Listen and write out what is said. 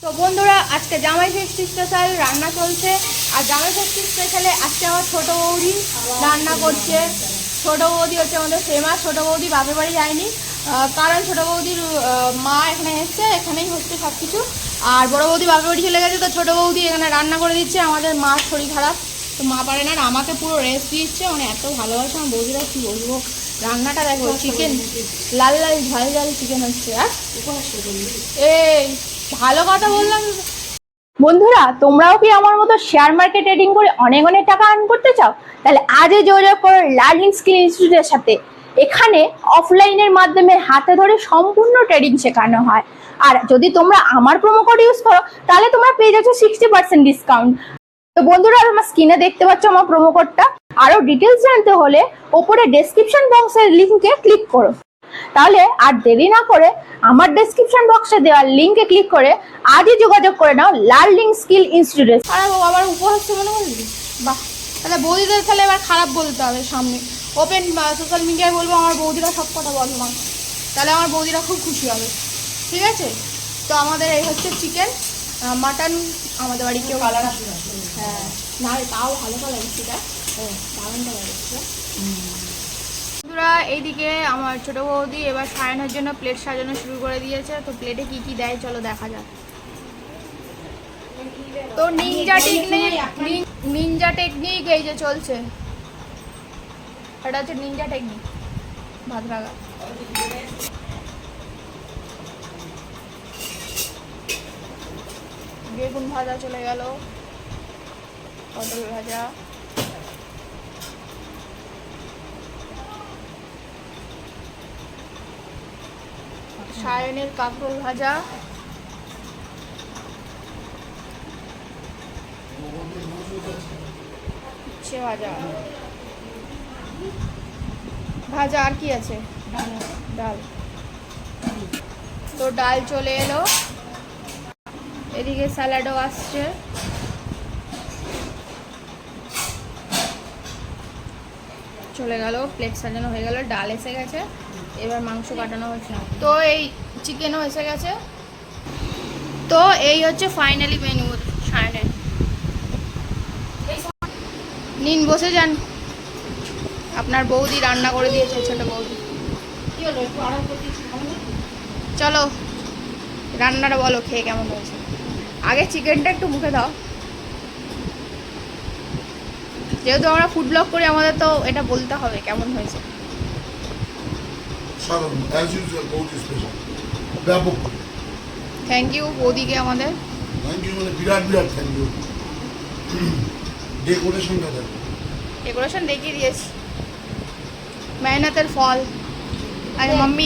তো বন্ধুরা, আজকে জামাই ষষ্ঠী স্পেশাল রান্না চলছে। আর জামাই ষষ্ঠী স্পেশালে আজকে আমার ছোটো বৌদি রান্না করছে। ছোটো বৌদি হচ্ছে আমাদের ফেমাস। ছোটো বৌদি বাপের বাড়ি যায়নি, কারণ ছোটো বৌদির মা এখানে এসছে, এখানেই হচ্ছে সব কিছু। আর বড়ো বৌদি বাপের বাড়ি চলে গেছে, তো ছোটো বৌদি এখানে রান্না করে দিচ্ছে। আমাদের মার শরীর খারাপ, তো মা পারে না, আর আমাকে পুরো রেস্ট দিচ্ছে। মানে এত ভালোবাসে আমার বৌদিরা, কী বলবো। রান্নাটা দেখো, চিকেন লাল লাল ঝাল ঝাল চিকেন হচ্ছে। আর এই ভালো কথা বললাম। বন্ধুরা, তোমরাও কি আমার মতো শেয়ার মার্কেট ট্রেডিং করে অনেক অনেক টাকা আর্ন করতে চাও? তাহলে আজই যোগাযোগ করো লার্নিং স্কিল ইনস্টিটিউটের সাথে। এখানে অফলাইনের মাধ্যমে হাতে ধরে সম্পূর্ণ ট্রেডিং শেখানো হয়। আর যদি তোমরা আমার প্রোমো কোড ইউজ করো, তাহলে তোমরা পেয়ে যাচ্ছ 60% ডিসকাউন্ট। তো বন্ধুরা, আমার স্ক্রিনে দেখতে পাচ্ছ আমার প্রোমো কোডটা। আরো ডিটেলস জানতে হলে ওপরে ডেসক্রিপশন বক্সের লিংকে ক্লিক করো। তাহলে আর দেরি না করে আমার ডেসক্রিপশন বক্সে দেওয়া লিংকে ক্লিক করে আজই যোগাযোগ করে নাও লার্নিং স্কিল ইনস্টিটিউট। আরে বাবা, আবার উপহাস মনে করলি? বাহ, তাহলে বৌদিদের তাহলে এবার খারাপ বলতে হবে সামনে, ওপেন সোশ্যাল মিডিয়ায় বলবো আমার বৌদিরা সব কথা বলো না, তাহলে আমার বৌদিরা খুব খুশি হবে। ঠিক আছে, তো আমাদের এই হচ্ছে চিকেন মাটন। আমাদের বাড়ি কেউ কালার, হ্যাঁ না তাও ভালো কালার, সেটা দারুণ কালার এসছে। বন্ধুরা, এইদিকে আমার ছোটো বৌদি এবার সায়নের জন্য প্লেট সাজানো শুরু করে দিয়েছে। তো প্লেটে কি কি দেয় চলো দেখা যাক। তো নিনজা টেকনিক এই যে চলছে, এটা হচ্ছে নিনজা টেকনিক ভাত ভাগা। বেগুন ভাজা চলে গেল, পটল ভাজা, সায়নের কাঁকরোল ভাজা, উচ্ছে ভাজা ভাজা, আর কি আছে? ডাল। তো ডাল চলে এলো, এদিকে স্যালাডও আসছে। চলে গেল, প্লেট সাজানো হয়ে গেল, ডাল এসে গেছে, এবার মাংস কাটানো হচ্ছে। তো এই চিকেনও এসে গেছে। তো এই হচ্ছে ফাইনালি মেনু সায়নের। নিন বসে যান, আপনার বৌদি রান্না করে দিয়েছে, ছোটো বৌদি। চলো রান্নাটা বলো, খেয়ে কেমন হয়েছে। আগে চিকেনটা একটু মুখে দাও, যেহেতু আমরা ফুড ব্লগ করি আমাদের তো এটা বলতে হবে কেমন হয়েছে। থ্যাংক ইউ বৌদিকে আমাদের। বিরাট বিরাট থ্যাংক ইউ। ডেকোরেশন দেখিয়ে দিয়েছি, মেহনতের ফল। আর মাম্মি